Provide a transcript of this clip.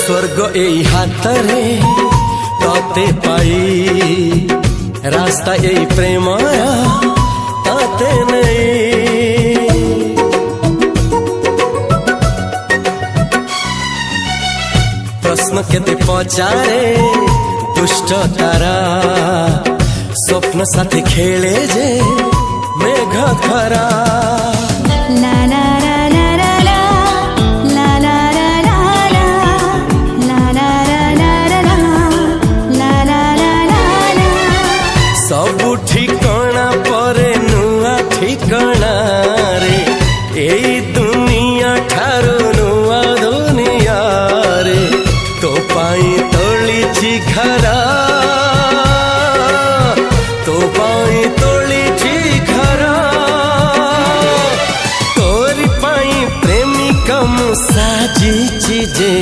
स्वर्ग एई हातरे तते पाई रास्ता एई प्रेमया ताते नहीं। प्रश्न केते पचारे दुष्ट तारा स्वप्न साथी खेले जे मेघ खरा। ला ला ला ला ला ला ला ला ला ला ला ला ला ला। सबु ठिकाना परे नुआ ठिकाना रे एई दुनिया ठारू नुआ दुनिया रे। तो पाई तोलिछि घरा तो पाई तोलिछि घरा तोरी पाई प्रेमिका मु साजिछि जे।